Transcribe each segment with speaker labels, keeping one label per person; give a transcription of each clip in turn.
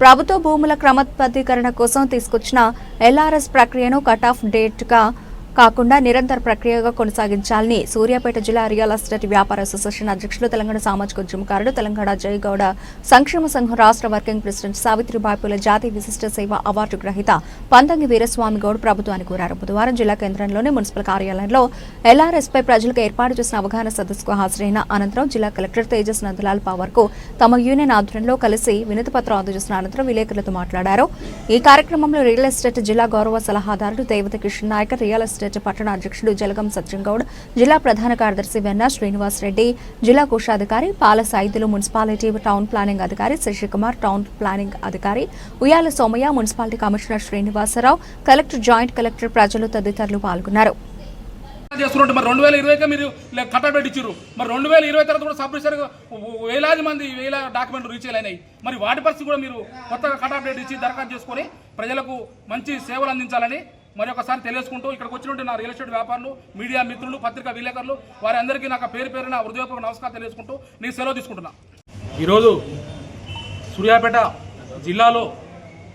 Speaker 1: ప్రభుత్వ భూముల క్రమబద్ధీకరణ కోసం తీసుకొచ్చిన ఎల్ఆర్ఎస్ ప్రక్రియను కట్ ఆఫ్ డేట్గా కాకుండా నిరంతర ప్రక్రియగా కొనసాగించాలని సూర్యాపేట జిల్లా రియల్ ఎస్టేట్ వ్యాపార అసోసియేషన్ అధ్యక్షులు, తెలంగాణ సామాజిక ఉద్యమకారుడు, తెలంగాణ జయగౌడ సంక్షేమ సంఘం రాష్ట్ర వర్కింగ్ ప్రెసిడెంట్ సావిత్రిబాయి పూలే జాతీయ విశిష్ట సేవ అవార్డు గ్రహీత పంతంగి వీరస్వామి గౌడ్ ప్రభుత్వాన్ని కోరారు. బుధవారం జిల్లా కేంద్రంలోని మున్సిపల్ కార్యాలయంలో ఎల్ఆర్ఎస్ పై ప్రజలకు ఏర్పాటు చేసిన అవగాహన సదస్సుకు హాజరైన అనంతరం జిల్లా కలెక్టర్ తేజస్ నందలాల్ పవార్ కు తమ యూనియన్ ఆధ్వర్యంలో కలిసి వినతిపత్రం అందజేసిన అనంతరం విలేకరులతో మాట్లాడారు. ఈ కార్యక్రమంలో రియల్ ఎస్టేట్ జిల్లా గౌరవ సలహాదారుడు దేవత కిషన్ నాయక్, రియల్ ఎస్టేట్ పట్టణ అధ్యక్షుడు జలగం సత్యంగౌడ్, జిల్లా ప్రధాన కార్యదర్శి వెన్న శ్రీనివాస్ రెడ్డి, జిల్లా కోశాధికారి పాల సాయిదులు, మున్సిపాలిటీ టౌన్ ప్లానింగ్ అధికారి శశికుమార్, టౌన్ ప్లానింగ్ అధికారి Uyyala Somaiah, municipality commissioner Srinivasarao, collector, joint collector, ప్రజలు తదితరులు పాల్గొన్నారు.
Speaker 2: చేస్తున్నట్టు మరి 2020 మీరు కట్టబెట్టి ఇచ్చారు. మరి 2020 తర్వాత కూడా సబ్ రిజిస్టర్ వేలాది మంది డాక్యుమెంట్లు రీచ్ అయినాయి. మరి వాటి పరిస్థితి కూడా మీరు కొత్తగా కట్టబెట్టి ఇచ్చి దరఖాస్తు చేసుకొని ప్రజలకు మంచి సేవలు అందించాలని మరి ఒకసారి తెలియజేసుకుంటూ ఇక్కడికి వచ్చినట్టు నా రియల్ ఎస్టేట్ వ్యాపారులు, మీడియా మిత్రులు, పత్రికా విలేకరులు వారి అందరికీ నాకు పేరు పేరున హృదయపూర్వక నమస్కారం తెలియజేసుకుంటూ నేను సెలవు తీసుకుంటున్నా. ఈరోజు సూర్యాపేట జిల్లాలో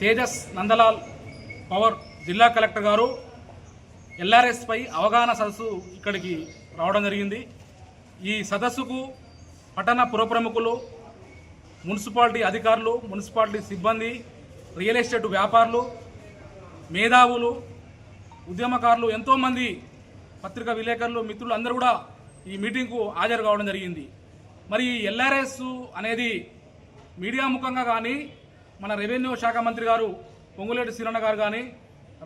Speaker 2: తేజస్ నందలాల్ పవర్ జిల్లా కలెక్టర్ గారు ఎల్ఆర్ఎస్ పై అవగాహన సదస్సు ఇక్కడికి రావడం జరిగింది. ఈ సదస్సుకు పట్టణ పురప్రముఖులు, మున్సిపాలిటీ అధికారులు, మున్సిపాలిటీ సిబ్బంది, రియల్ ఎస్టేట్ వ్యాపారులు, మేధావులు, ఉద్యమకారులు, ఎంతోమంది పత్రికా విలేకరులు, మిత్రులు అందరూ కూడా ఈ మీటింగ్కు హాజరు కావడం జరిగింది. మరి ఎల్ఆర్ఎస్ అనేది మీడియా ముఖంగా కానీ, మన రెవెన్యూ శాఖ మంత్రి గారు పొంగులేటి శ్రీరణ గారు కానీ,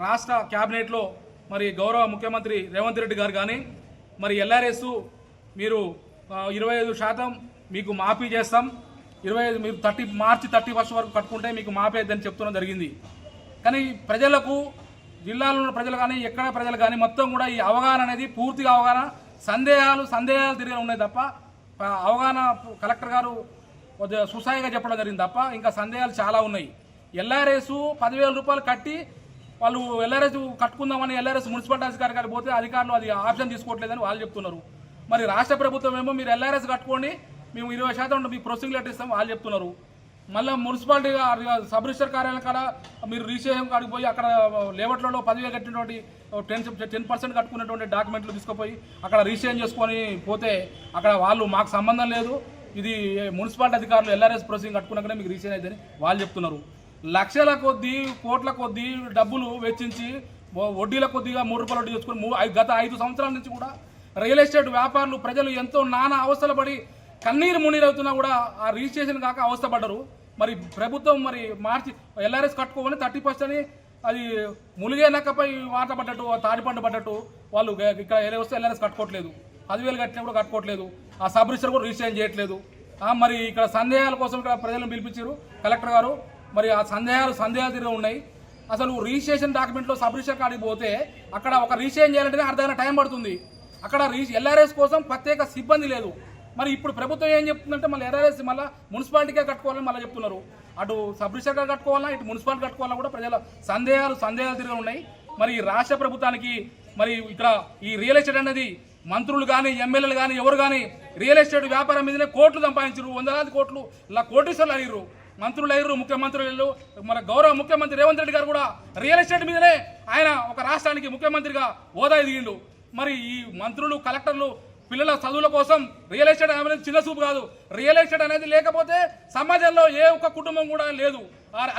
Speaker 2: రాష్ట్ర క్యాబినెట్లో మరి గౌరవ ముఖ్యమంత్రి రేవంత్ రెడ్డి గారు కానీ మరి ఎల్ఆర్ఎస్ మీరు 25% మీకు మాఫీ చేస్తాం, 25 మీరు మార్చి 31 వరకు కట్టుకుంటే మీకు మాఫీ అయిద్దని చెప్తున్న జరిగింది. కానీ ప్రజలకు, జిల్లాలో ఉన్న ప్రజలు కానీ, ఎక్కడ ప్రజలు కానీ మొత్తం కూడా ఈ అవగాహన అనేది పూర్తిగా అవగాహన, సందేహాలు తిరిగి ఉన్నాయి తప్ప అవగాహన కలెక్టర్ గారు సుసాయిగా చెప్పడం జరిగింది తప్ప ఇంకా సందేహాలు చాలా ఉన్నాయి. ఎల్ఆర్ఎస్ 10,000 రూపాయలు కట్టి వాళ్ళు ఎల్ఆర్ఎస్ కట్టుకుందామని ఎల్ఆర్ఎస్ మున్సిపాలిటీ అధికారి గారికి పోతే అధికారులు అది ఆప్షన్ తీసుకోవట్లేదని వాళ్ళు చెప్తున్నారు. మరి రాష్ట్ర ప్రభుత్వం ఏమో మీరు ఎల్ఆర్ఎస్ కట్టుకోండి, మేము 20% మీకు ప్రొసీడింగ్ లెటర్ ఇస్తాం వాళ్ళు చెప్తున్నారు. మళ్ళీ మున్సిపాలిటీ సబ్ రిజిస్టర్ కార్యాలయం కాడ మీరు రిజిస్ట్రేషన్ కాడికి పోయి అక్కడ లేఅవుట్లలో 10,000 కట్టినటువంటి 10% కట్టుకున్నటువంటి డాక్యుమెంట్లు తీసుకుపోయి అక్కడ రిజిస్ట్రేషన్ చేసుకొని పోతే అక్కడ వాళ్ళు మాకు సంబంధం లేదు, ఇది మున్సిపాలిటీ అధికారులు ఎల్ఆర్ఎస్ ప్రొసీడింగ్ కట్టుకున్నాకనే మీకు రిజిస్ట్రేషన్ అయితేనే వాళ్ళు చెప్తున్నారు. లక్షల కొద్దీ, కోట్ల కొద్దీ డబ్బులు వెచ్చించి వడ్డీల కొద్దిగా 3 రూపాయలు వడ్డీ తెచ్చుకొని గత 5 సంవత్సరాల నుంచి కూడా రియల్ ఎస్టేట్ వ్యాపారులు, ప్రజలు ఎంతో నానా అవస్థలు పడి కన్నీరు మున్నీరవుతున్నా కూడా ఆ రిజిస్ట్రేషన్ కాక అవస్థపడ్డరు. మరి ప్రభుత్వం మరి మార్చి ఎల్ఆర్ఎస్ కట్టుకోమని 30% అని అది ములిగే నక్కపై వాత పడ్డట్టు, తాడిపండు పడ్డట్టు వాళ్ళు ఇక్కడ వస్తే ఎల్ఆర్ఎస్ కట్టుకోవట్లేదు, 10,000 కట్టినా కూడా కట్టుకోవట్లేదు, ఆ సబ్ రిజిస్టర్ కూడా రిజిస్ట్రేషన్ చేయట్లేదు. మరి ఇక్కడ సందేహాల కోసం ఇక్కడ ప్రజలను పిలిపించారు కలెక్టర్ గారు. మరి ఆ సందేహాలు తిరిగి ఉన్నాయి. అసలు రిజిస్ట్రేషన్ డాక్యుమెంట్లో సబ్ రిజిస్టర్ కాడికి పోతే అక్కడ ఒక రిజిస్ట్రేషన్ చేయాలంటే అర్ధగంట టైం పడుతుంది. అక్కడ ఎల్ఆర్ఎస్ కోసం ప్రత్యేక సిబ్బంది లేదు. మరి ఇప్పుడు ప్రభుత్వం ఏం చెప్తుందంటే మళ్ళీ ఎల్ఆర్ఎస్ మళ్ళీ మున్సిపాలిటీగా కట్టుకోవాలని మళ్ళీ చెప్తున్నారు. అటు సబ్ రిజిస్టర్ కట్టుకోవాలన్నా, ఇటు మున్సిపాలిటీ కట్టుకోవాలన్నా కూడా ప్రజల సందేహాలు తిరిగి ఉన్నాయి. మరి రాష్ట్ర ప్రభుత్వానికి మరి ఇక్కడ ఈ రియల్ ఎస్టేట్ అనేది మంత్రులు కానీ, ఎమ్మెల్యేలు కానీ, ఎవరు కానీ రియల్ ఎస్టేట్ వ్యాపారం మీదనే కోట్లు సంపాదించారు, 100,000 కోట్లు కోటీశ్వర్లు అయ్యారు, మంత్రులు అయ్యారు, ముఖ్యమంత్రులు. మన గౌరవ ముఖ్యమంత్రి రేవంత్ రెడ్డి గారు కూడా రియల్ ఎస్టేట్ మీదనే ఆయన ఒక రాష్ట్రానికి ముఖ్యమంత్రిగా హోదా ఎదిగిండు. మరి ఈ మంత్రులు, కలెక్టర్లు పిల్లల చదువుల కోసం రియల్ ఎస్టేట్ అనేది చిన్న చూపు కాదు. రియల్ ఎస్టేట్ అనేది లేకపోతే సమాజంలో ఏ ఒక్క కుటుంబం కూడా లేదు.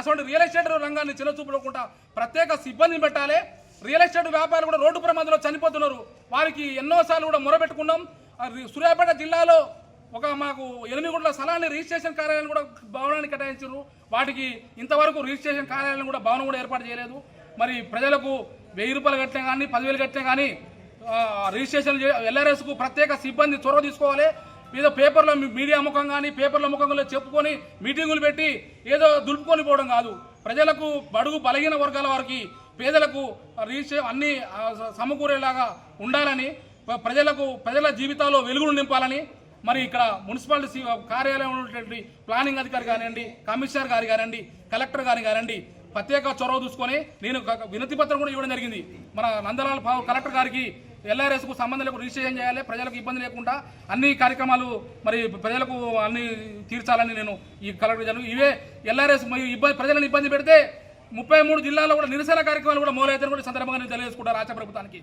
Speaker 2: అసలు రియల్ ఎస్టేట్ రంగాన్ని చిన్న చూపులోకుండా ప్రత్యేక సిబ్బందిని పెట్టాలి. రియల్ ఎస్టేట్ వ్యాపారులు కూడా రోడ్డు ప్రమాదంలో చనిపోతున్నారు. వారికి ఎన్నోసార్లు కూడా మొరబెట్టుకున్నాం. సూర్యాపేట జిల్లాలో మాకు 8 గుంటల స్థలాన్ని రిజిస్ట్రేషన్ కార్యాలయం కూడా భవనాన్ని కేటాయించారు. వాటికి ఇంతవరకు రిజిస్ట్రేషన్ కార్యాలయం కూడా భవనం కూడా ఏర్పాటు చేయలేదు. మరి ప్రజలకు 1,000 రూపాయలు కట్టినా కానీ, 10,000 కట్టినా కానీ రిజిస్ట్రేషన్ ఎల్ఆర్ఎస్కు ప్రత్యేక సిబ్బంది చొరవ తీసుకోవాలి. ఏదో పేపర్లో మీడియా ముఖం కానీ, పేపర్ల ముఖంలో చెప్పుకొని మీటింగులు పెట్టి ఏదో దులుపుకొని పోవడం కాదు. ప్రజలకు, బడుగు బలహీన వర్గాల వారికి, పేదలకు రిజిస్ట్రేషన్ అన్ని సమకూరేలాగా ఉండాలని, ప్రజల జీవితాల్లో వెలుగును నింపాలని మరి ఇక్కడ మున్సిపాలిటీ కార్యాలయం ఉన్నటువంటి ప్లానింగ్ అధికారి కానివ్వండి, కమిషనర్ గారు కానివ్వండి, కలెక్టర్ గారు కానివ్వండి ప్రత్యేక చొరవ చూసుకొని నేను వినతి పత్రం కూడా ఇవ్వడం జరిగింది. మన నందలాల్ కలెక్టర్ గారికి ఎల్ఆర్ఎస్కు సంబంధం లేకుండా రిజిస్ట్రేషన్ చేయాలి, ప్రజలకు ఇబ్బంది లేకుండా అన్ని కార్యక్రమాలు మరి ప్రజలకు అన్ని తీర్చాలని నేను ఈ కలెక్టర్ ఇవే ఎల్ఆర్ఎస్ ప్రజలను ఇబ్బంది పెడితే 33 జిల్లాల్లో కూడా నిరసన కార్యక్రమాలు కూడా మొదలైతే కూడా సందర్భంగా నేను తెలియజేసుకుంటాను రాష్ట్ర ప్రభుత్వానికి.